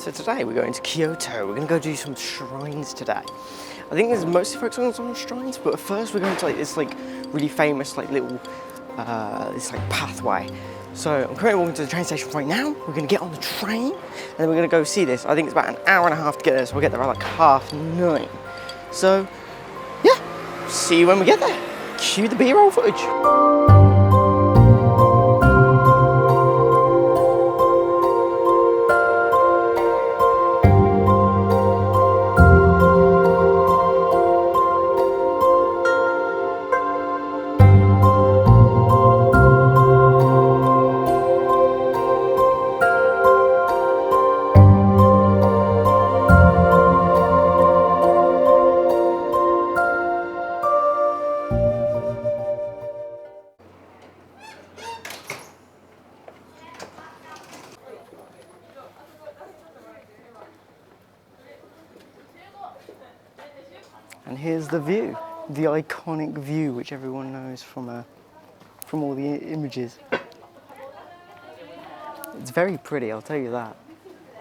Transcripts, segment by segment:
So today we're going to Kyoto. We're going to go do some shrines today. I think there's mostly focused on shrines, but first we're going to like this really famous little this pathway. So I'm currently walking to the train station right now. We're going to get on the train and then we're going to go see this. I think it's about an hour and a half to get there, so we'll get there at like 9:30. So yeah, see you when we get there. Cue the B-roll footage. And here's the view, the iconic view which everyone knows from all the images. It's very pretty, I'll tell you that.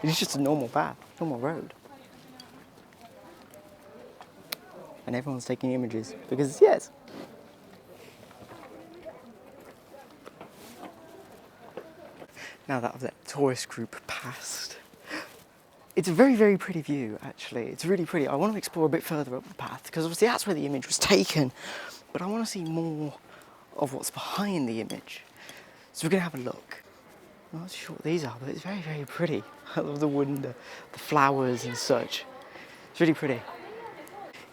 It's just a normal path, normal road. And everyone's taking images because yes. Now that that tourist group passed, it's a very, very pretty view, actually. It's really pretty. I want to explore a bit further up the path, because obviously that's where the image was taken, but I want to see more of what's behind the image. So we're going to have a look. I'm not sure what these are, but it's very, very pretty. I love the wonder, the flowers and such. It's really pretty.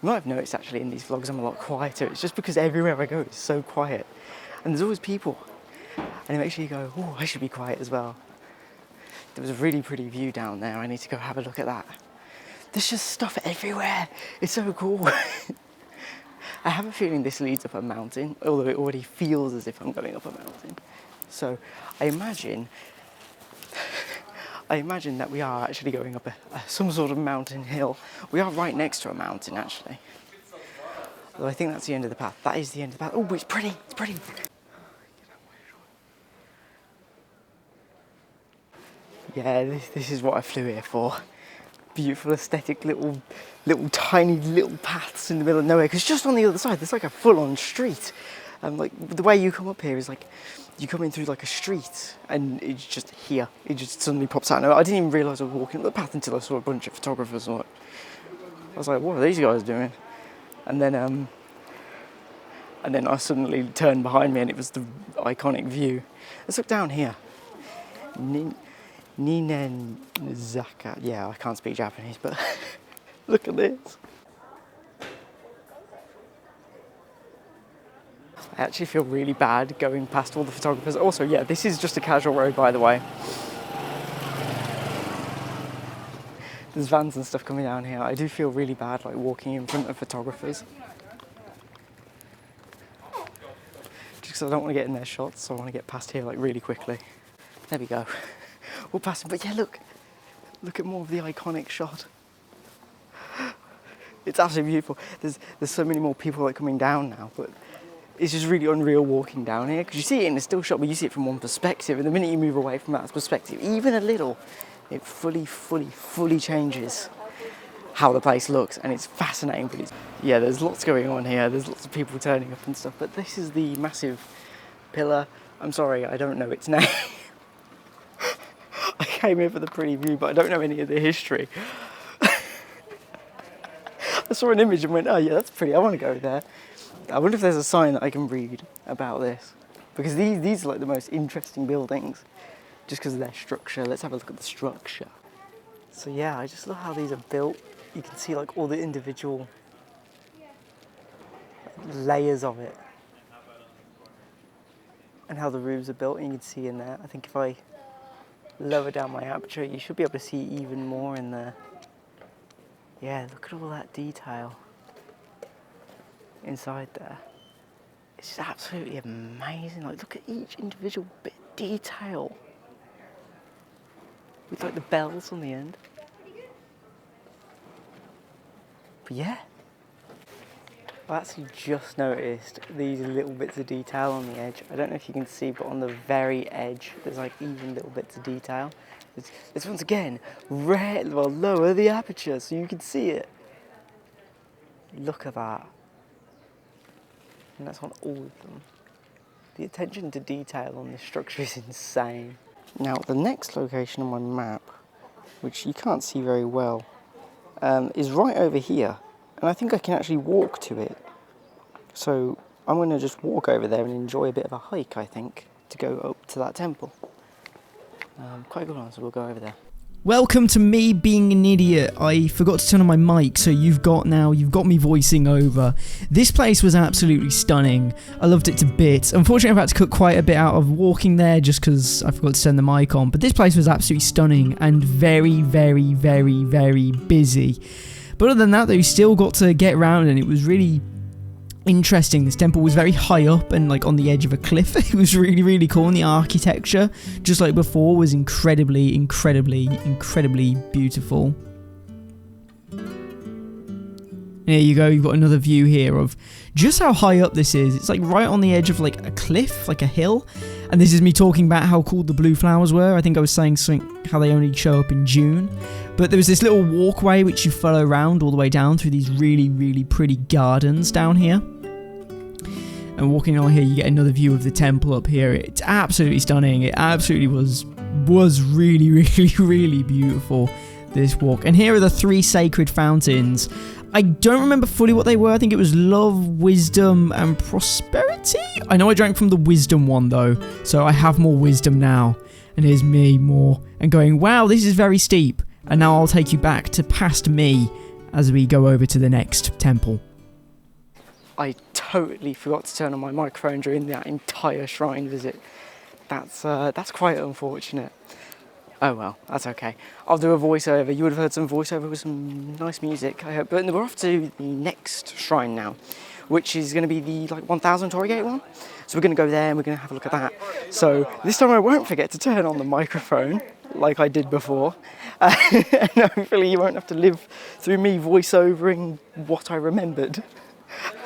You might have noticed, actually, in these vlogs I'm a lot quieter. It's just because everywhere I go it's so quiet. And there's always people. And it makes you go, oh, I should be quiet as well. There was a really pretty view down there. I need to go have a look at that. There's just stuff everywhere. It's so cool. I have a feeling this leads up a mountain, although it already feels as if I'm going up a mountain. So I imagine that we are actually going up some sort of mountain hill. We are right next to a mountain, actually. Although I think that's the end of the path. That is the end of the path. Oh, it's pretty. It's pretty. Yeah, this is what I flew here for. Beautiful, aesthetic, little tiny paths in the middle of nowhere. Because just on the other side, there's like a full-on street. Like the way you come up here is like you come in through like a street, and it's just here. It just suddenly pops out. I didn't even realise I was walking up the path until I saw a bunch of photographers. I was like, what are these guys doing? And then I suddenly turned behind me, and it was the iconic view. Let's look down here. Ninenzaka. Yeah, I can't speak Japanese, but look at this. I actually feel really bad going past all the photographers. Also, yeah, this is just a casual road, by the way. There's vans and stuff coming down here. I do feel really bad, like walking in front of photographers. Just because I don't want to get in their shots, so I want to get past here like really quickly. There we go. We'll pass them, but yeah, look at more of the iconic shot. It's absolutely beautiful. There's so many more people like coming down now, but it's just really unreal walking down here because you see it in a still shot, but you see it from one perspective, and the minute you move away from that perspective, even a little, it fully changes how the place looks, and it's fascinating. But yeah, there's lots going on here. There's lots of people turning up and stuff, but this is the massive pillar. I'm sorry, I don't know its name. I came here for the pretty view, but I don't know any of the history. I saw an image and went, oh yeah, that's pretty, I want to go there. I wonder if there's a sign that I can read about this. Because these are like the most interesting buildings, just because of their structure. Let's have a look at the structure. So yeah, I just love how these are built. You can see like all the individual layers of it. And how the roofs are built, and you can see in there. I think if I lower down my aperture, you should be able to see even more in there. Yeah, look at all that detail inside there. It's just absolutely amazing. Like, look at each individual bit of detail. With like the bells on the end. But yeah. I actually just noticed these little bits of detail on the edge. I don't know if you can see, but on the very edge, there's like even little bits of detail. It's once again red. Well, lower the aperture so you can see it. Look at that. And that's on all of them. The attention to detail on this structure is insane. Now, the next location on my map, which you can't see very well, is right over here. And I think I can actually walk to it. So I'm going to just walk over there and enjoy a bit of a hike, I think, to go up to that temple. Quite a good one, so we'll go over there. Welcome to me being an idiot. I forgot to turn on my mic, so you've got me voicing over. This place was absolutely stunning. I loved it to bits. Unfortunately, I've had to cut quite a bit out of walking there just because I forgot to turn the mic on. But this place was absolutely stunning and very, very, very, very busy. But other than that, though, you still got to get around, and it was really interesting. This temple was very high up and like on the edge of a cliff. It was really, really cool, and the architecture, just like before, was incredibly, incredibly, incredibly beautiful. There you go, you've got another view here of just how high up this is. It's like right on the edge of like a cliff, like a hill. And this is me talking about how cool the blue flowers were. I think I was saying something, how they only show up in June. But there was this little walkway which you follow around all the way down through these really, really pretty gardens down here. And walking along here, you get another view of the temple up here. It's absolutely stunning. It absolutely was really, really, really beautiful, this walk. And here are the 3 sacred fountains. I don't remember fully what they were. I think it was love, wisdom, and prosperity. I know I drank from the wisdom one, though, so I have more wisdom now. And here's me more, and going, wow, this is very steep. And now I'll take you back to past me as we go over to the next temple. I totally forgot to turn on my microphone during that entire shrine visit. That's quite unfortunate. Oh well, that's okay. I'll do a voiceover. You would have heard some voiceover with some nice music, I hope. But we're off to the next shrine now, which is going to be the 1000 Torii Gate one. So we're going to go there and we're going to have a look at that. So this time I won't forget to turn on the microphone like I did before. And hopefully you won't have to live through me voiceovering what I remembered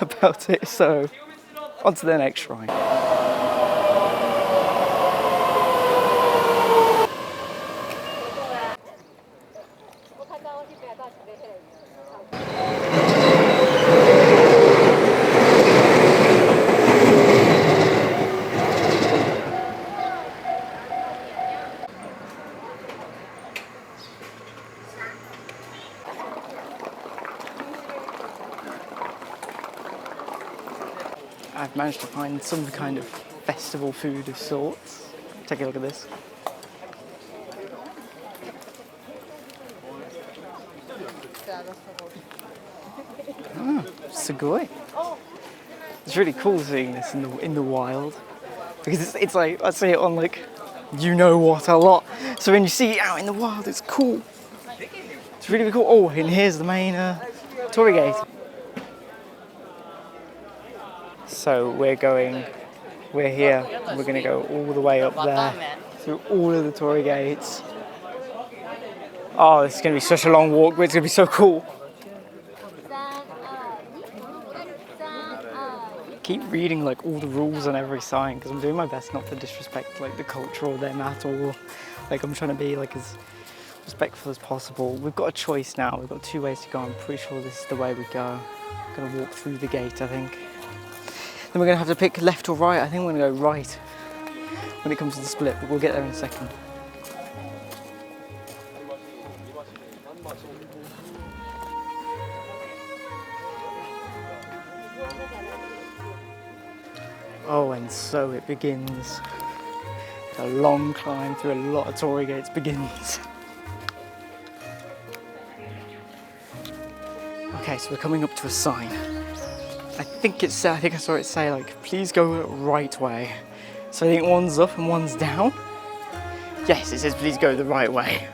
about it. So on to the next shrine. I've managed to find some kind of festival food of sorts. Take a look at this. Ah, sugoi. It's really cool seeing this in the wild, because it's like, I see it on like, you know what, a lot. So when you see it out in the wild, it's cool. It's really, really cool. Oh, and here's the main Torii Gate. So we're here, we're going to go all the way up there, through all of the Torii Gates. Oh, this is going to be such a long walk, but it's going to be so cool. Keep reading like all the rules on every sign, because I'm doing my best not to disrespect like the culture or them at all. Like I'm trying to be like as respectful as possible. We've got a choice now, we've got 2 ways to go. I'm pretty sure this is the way we go. I'm going to walk through the gate, I think. Then we're going to have to pick left or right. I think we're going to go right when it comes to the split, but we'll get there in a second. Oh, and so it begins. A long climb through a lot of Torii Gates begins. Okay, so we're coming up to a sign. I think I saw it say like, please go right way. So I think one's up and one's down. Yes, it says please go the right way.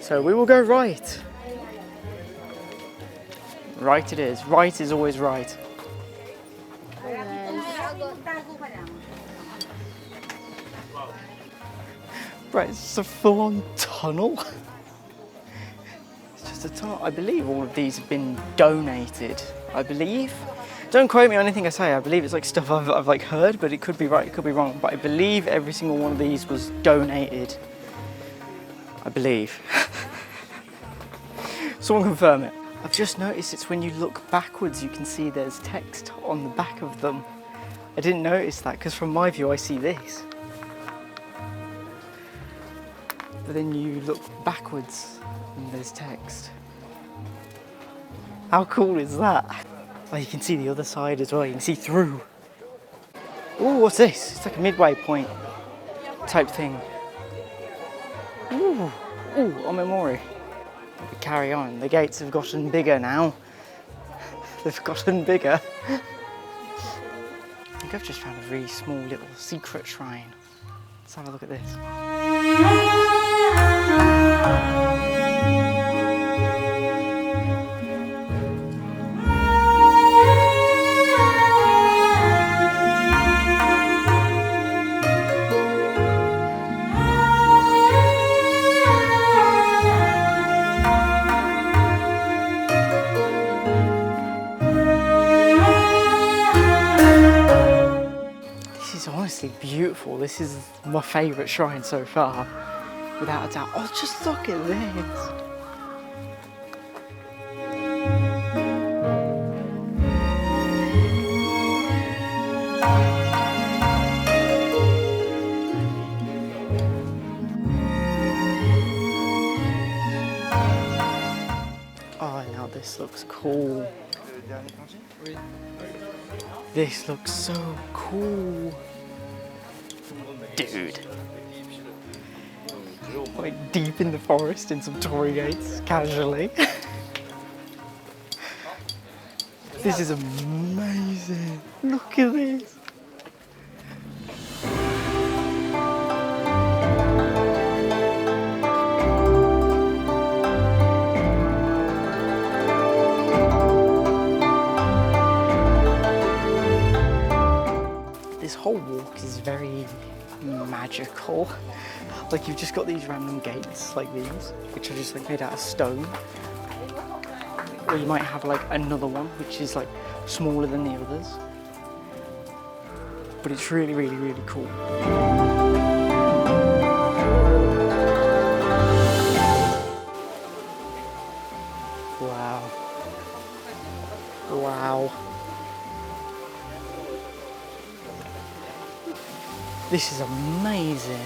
So we will go right. Right it is. Right is always right. Right, it's just a full-on tunnel. It's just a tunnel. I believe all of these have been donated. I believe. Don't quote me on anything I say. I believe it's like stuff I've like heard, but it could be right, it could be wrong. But I believe every single one of these was donated. I believe. Someone confirm it. I've just noticed it's when you look backwards, you can see there's text on the back of them. I didn't notice that because from my view I see this. But then you look backwards and there's text. How cool is that? Oh, you can see the other side as well, you can see through. Ooh, what's this? It's like a midway point type thing. Ooh, on memory. We carry on. The gates have gotten bigger now. They've gotten bigger. I think I've just found a really small little secret shrine. Let's have a look at this. Honestly beautiful. This is my favourite shrine so far, without a doubt. Oh, just look at this. Oh, now this looks cool. This looks so cool. Dude. Like deep in the forest in some Torii gates, casually. This is amazing. Look at this. This whole walk is very magical. Like you've just got these random gates like these, which are just like made out of stone. Or you might have like another one which is like smaller than the others. But it's really, really, really cool. Wow. Wow. This is amazing.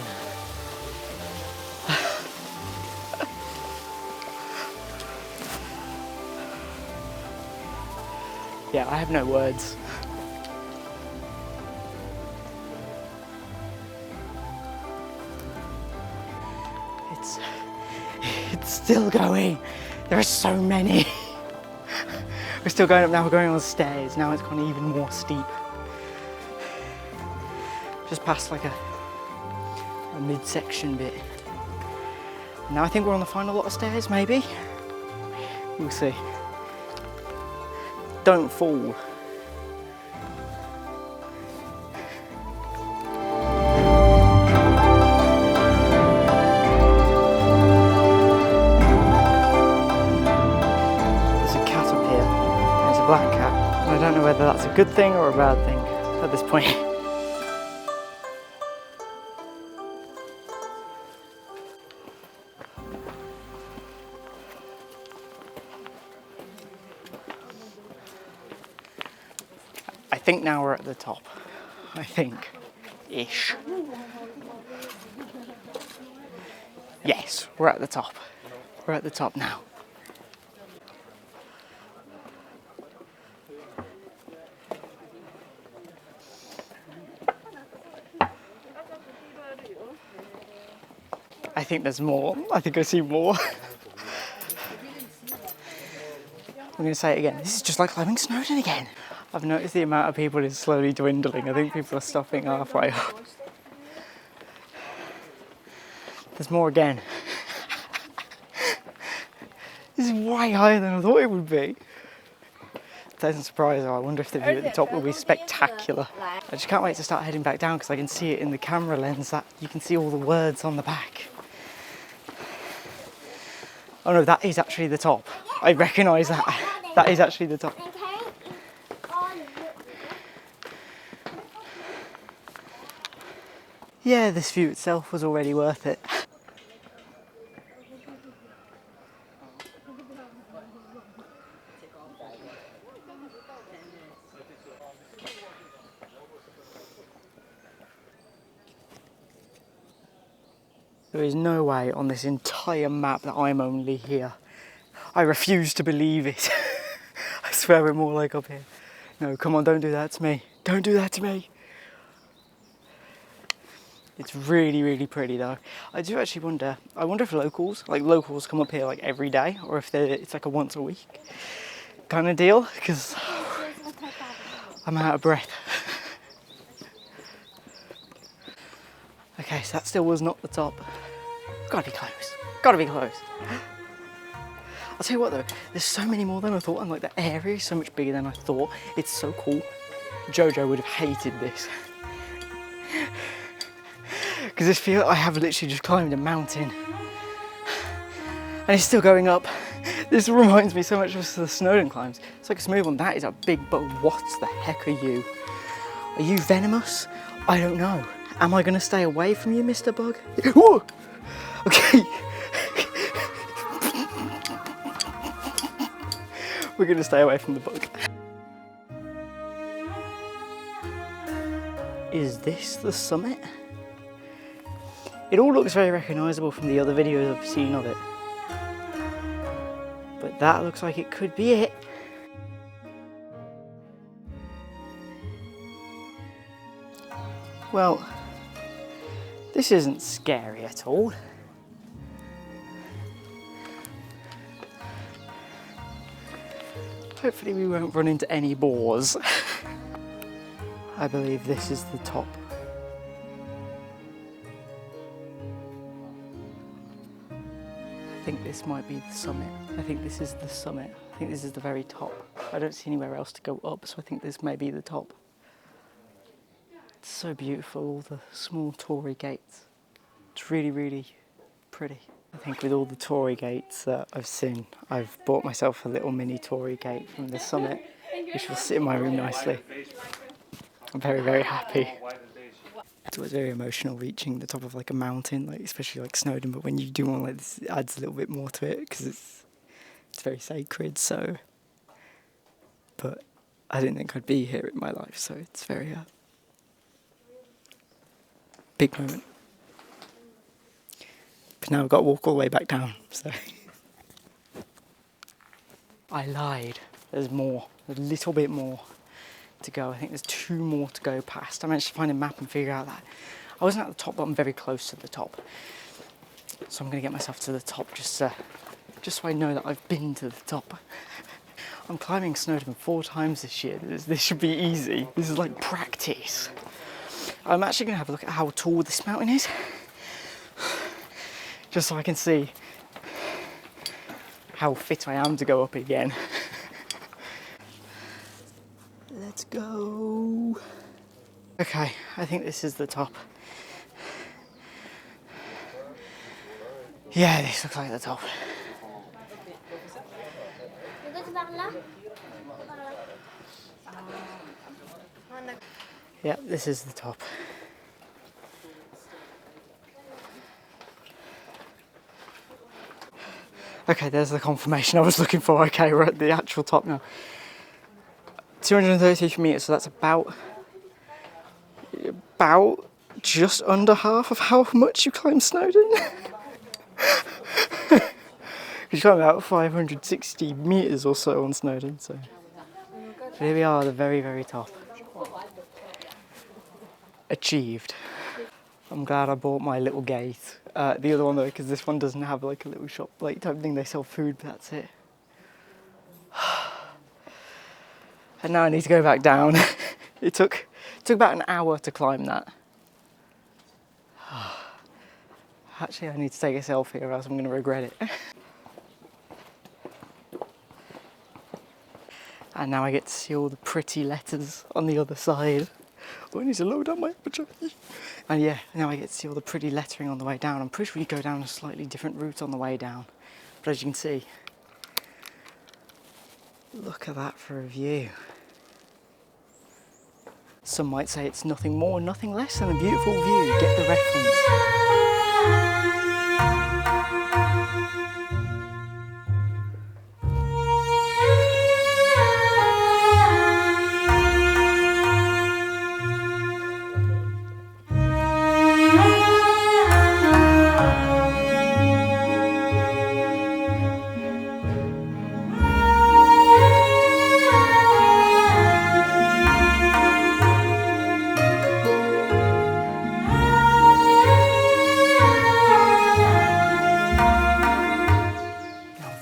Yeah, I have no words. It's still going. There are so many. We're still going up now, we're going on the stairs. Now it's gone even more steep. Just past like a midsection bit. Now I think we're on the final lot of stairs, maybe? We'll see. Don't fall. There's a cat up here. There's a black cat. And I don't know whether that's a good thing or a bad thing at this point. I think now we're at the top. I think. Ish. Yes, we're at the top. We're at the top now. I think there's more. I think I see more. I'm going to say it again. This is just like climbing Snowdon again. I've noticed the amount of people is slowly dwindling. I think people are stopping halfway up. There's more again. This is way higher than I thought it would be. It doesn't surprise me. I wonder if the view at the top will be spectacular. I just can't wait to start heading back down because I can see it in the camera lens that you can see all the words on the back. Oh no, that is actually the top. I recognise that. That is actually the top. Yeah, this view itself was already worth it. There is no way on this entire map that I'm only here. I refuse to believe it. I swear we're more like up here. No, come on, don't do that to me. Don't do that to me. It's really, really pretty though. I do actually wonder, I wonder if locals come up here like every day, or if it's like a once a week kind of deal, because I'm out of breath. Okay, so that still was not the top. Gotta be close, gotta be close. I'll tell you what though, there's so many more than I thought, and like the area is so much bigger than I thought. It's so cool. Jojo would have hated this. Because I have literally just climbed a mountain. And it's still going up. This reminds me so much of the Snowdon climbs. It's like a smooth one. That is a big bug. What the heck are you? Are you venomous? I don't know. Am I going to stay away from you, Mr. Bug? Whoa! Okay. We're going to stay away from the bug. Is this the summit? It all looks very recognisable from the other videos I've seen of it. But that looks like it could be it. Well, this isn't scary at all. Hopefully we won't run into any boars. I believe this is the top. I think this might be the summit. I think this is the summit. I think this is the very top. I don't see anywhere else to go up, so I think this may be the top. It's so beautiful, all the small Torii gates. It's really, really pretty. I think with all the Torii gates that I've seen, I've bought myself a little mini Torii gate from the summit, which will sit in my room nicely. I'm very, very happy. It's always very emotional reaching the top of like a mountain, like especially like Snowdon, but when you do one like this, it adds a little bit more to it because it's very sacred, so. But I didn't think I'd be here in my life, so it's very big moment. But now I've got to walk all the way back down, so. I lied. There's more, a little bit more to go. I think there's 2 more to go past. I managed to find a map and figure out that I wasn't at the top, but I'm very close to the top. So I'm going to get myself to the top just so I know that I've been to the top. I'm climbing Snowdon 4 times this year. This should be easy. This is like practice. I'm actually going to have a look at how tall this mountain is, just so I can see how fit I am to go up again. Let's go. Okay, I think this is the top. Yeah, this looks like the top. Yeah, this is the top. Okay, there's the confirmation I was looking for. Okay, we're at the actual top now. 233 metres, so that's about just under half of how much you climb Snowdon. You climb about 560 metres or so on Snowdon, so here we are at the very, very top. Achieved. I'm glad I bought my little gate. The other one though, because this one doesn't have like a little shop like type thing. They sell food, but that's it. And now I need to go back down. It took about an hour to climb that. Actually, I need to take a selfie or else I'm going to regret it. And now I get to see all the pretty letters on the other side. Oh, I need to lower down my aperture. And yeah, now I get to see all the pretty lettering on the way down. I'm pretty sure you go down a slightly different route on the way down. But as you can see, look at that for a view. Some might say it's nothing more, nothing less than a beautiful view. Get the reference.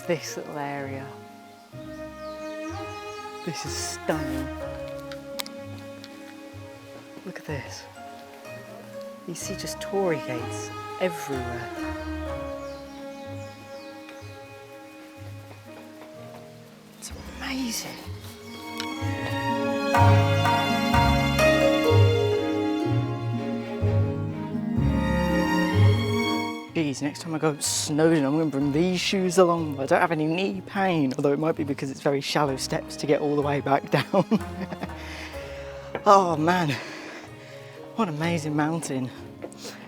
This little area, this is stunning. Look at this. You see just Torii gates everywhere. It's amazing. Geez, next time I go snowing, I'm going to bring these shoes along. I don't have any knee pain, although it might be because it's very shallow steps to get all the way back down. Oh man, what an amazing mountain.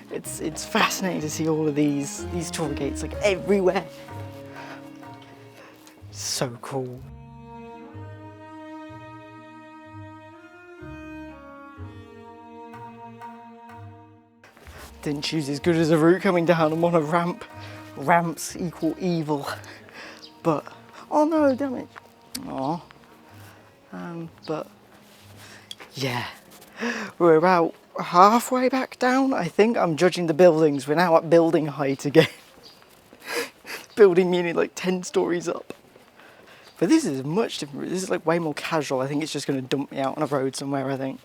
It's fascinating to see all of these Torii gates like everywhere. So cool. Didn't choose as good as a route coming down. I'm on a ramp. Ramps equal evil. But, oh no, damn it. Aw. But, yeah. We're about halfway back down, I think. I'm judging the buildings. We're now at building height again. Building meaning like 10 stories up. But this is much different. This is like way more casual. I think it's just going to dump me out on a road somewhere, I think.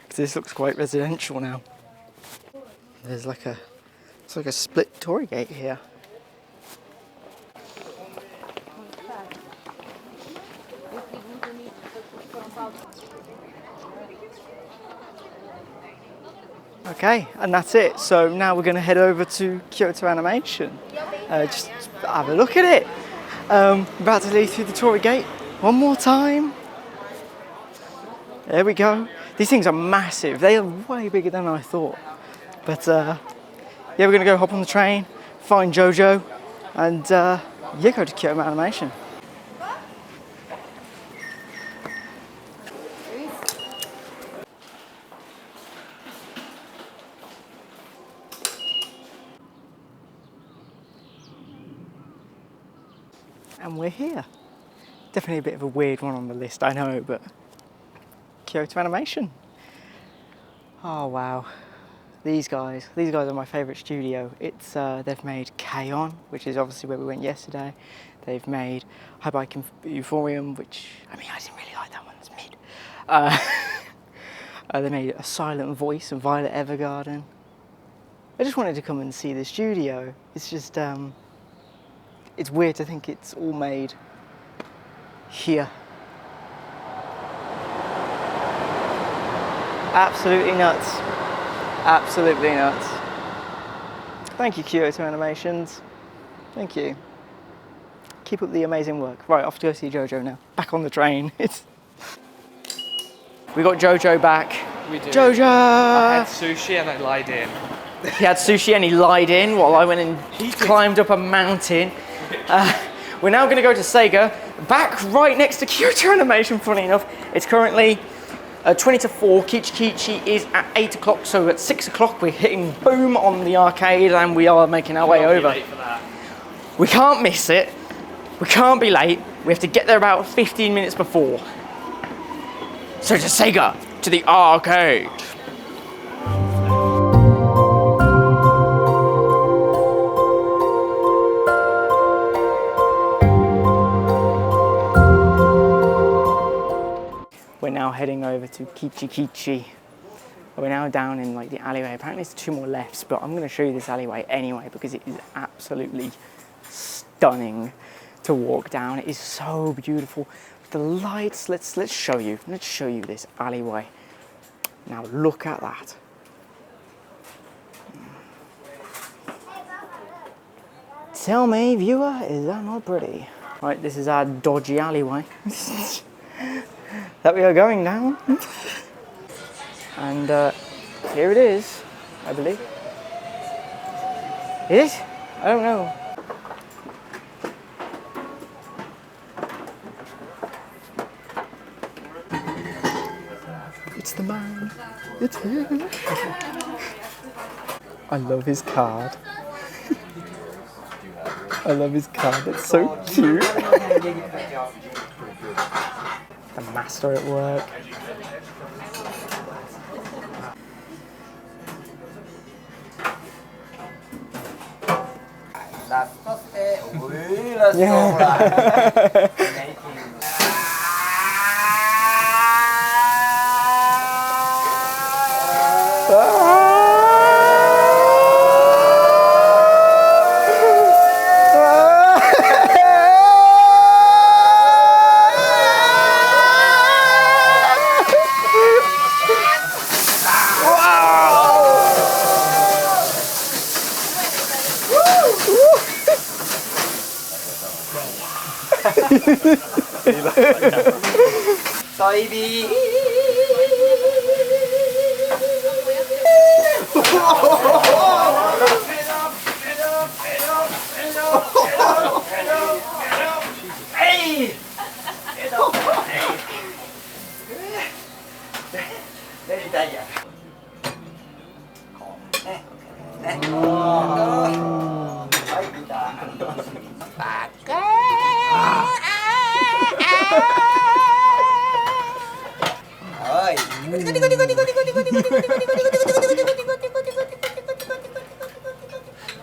Because this looks quite residential now. There's like it's like a split Torii gate here. Okay, and that's it. So now we're going to head over to Kyoto Animation. Just have a look at it. About to leave through the Torii gate one more time. There we go. These things are massive. They are way bigger than I thought. But yeah, we're going to go hop on the train, find Jojo, and yeah, go to Kyoto Animation. And we're here. Definitely a bit of a weird one on the list, I know, but Kyoto Animation. Oh wow. These guys are my favourite studio. It's they've made K-On!, which is obviously where we went yesterday. They've made High Bike Euphorium, which, I mean, I didn't really like that one, it's mid. They made A Silent Voice and Violet Evergarden. I just wanted to come and see the studio. It's just, it's weird to think it's all made here. Absolutely nuts. Absolutely nuts. Thank you, Kyoto Animations. Thank you. Keep up the amazing work. Right, off to go see Jojo now. Back on the train. We got Jojo back. We did. Jojo! I had sushi and I lied in. He had sushi and he lied in while I went and climbed up a mountain. We're now going to go to Sega, back right next to Kyoto Animation, funny enough. It's currently 20 to 4, Kichi is at 8 o'clock, so at 6 o'clock we're hitting boom on the arcade and we are making our way over. We can't miss it, we can't be late, we have to get there about 15 minutes before. So to Sega, to the arcade. We're now heading over to Kichi. We're now down in like the alleyway. Apparently it's 2 more lefts, but I'm going to show you this alleyway anyway because it is absolutely stunning to walk down. It is so beautiful. The lights, let's show you this alleyway. Now look at that. Tell me, viewer, is that not pretty? Right, this is our dodgy alleyway that we are going down. And here it is, I believe. Is it? I don't know. It's the man. It's him. I love his card. I love his card. It's so cute. The master at work.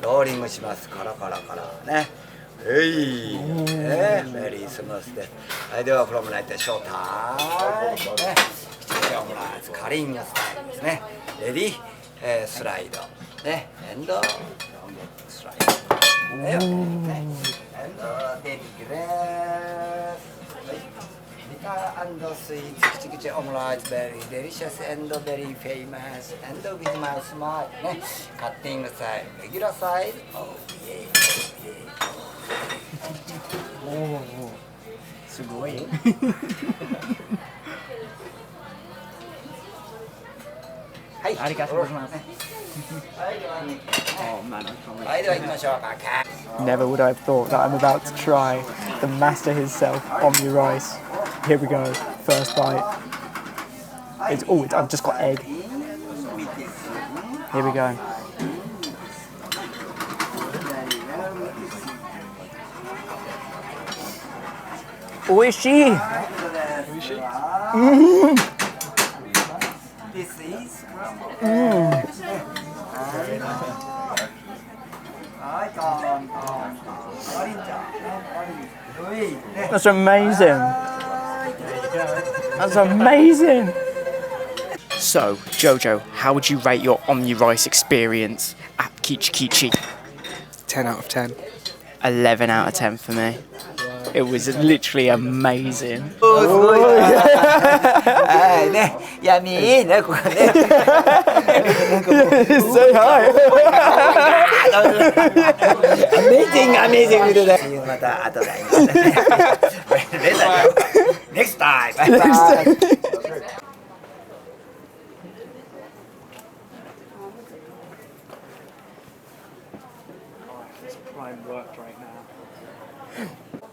Rolling しますカラカラカラね。メリースムースで。はい、ではフロムライトショータイムね。オムライスカリンガスタイルですね。レディー、スライドね。エンドスライド。ね。エンドデリグレー。ビター&スイーツキチキチオムライスベリーデリシャス&ベリーフェイマス&ウィズマウスマイルね。カッティングサイズレギュラーサイズ。すごい。はい、ありがとうございます。はい、では行きましょうか。Never would I have thought that I'm about to try the master himself, omni-rice. Here we go, first bite. I've just got egg. Here we go. Oishii! This is That's amazing. That's amazing. So, Jojo, how would you rate your omni-rice experience at Kichi Kichi? 10 out of 10. 11 out of 10 for me. It was literally amazing. はいね、闇ね、ここね。Say hi. Amazing, amazing でね。また後で会いますね。Next time. Bye bye.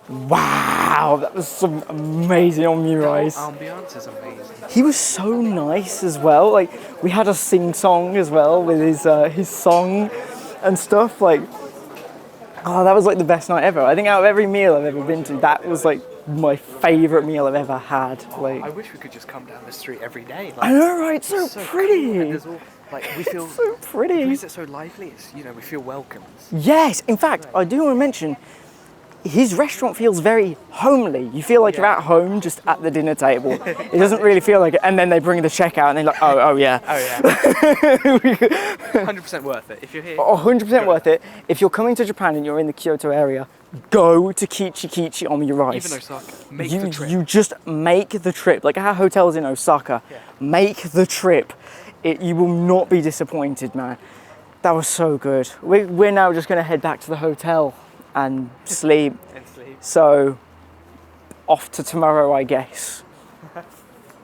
Wow, that was some amazing omni-rice. Ambiance is amazing. He was so nice as well. Like, we had a sing-song as well with his song and stuff. Like, oh, that was like the best night ever. I think out of every meal I've ever been to, that was like my favourite meal I've ever had. Like, I wish we could just come down the street every day. Like, I know, right? It's so cool. pretty. And there's all, like, we feel It's so pretty. Because it's so lively. It's, you know, we feel welcomed. Yes, in fact, I do want to mention, his restaurant feels very homely. You feel like you're at home, just at the dinner table. It doesn't really feel like it. And then they bring the check out and they're like, oh yeah. Oh yeah. 100% worth it if you're here. 100% worth it. If you're coming to Japan and you're in the Kyoto area, go to Kichi Kichi Omni-rice. Even Osaka. Make the trip. You just make the trip. Like our hotel's in Osaka. Yeah. Make the trip. You will not be disappointed, man. That was so good. We're now just going to head back to the hotel and sleep. And sleep. So, off to tomorrow, I guess.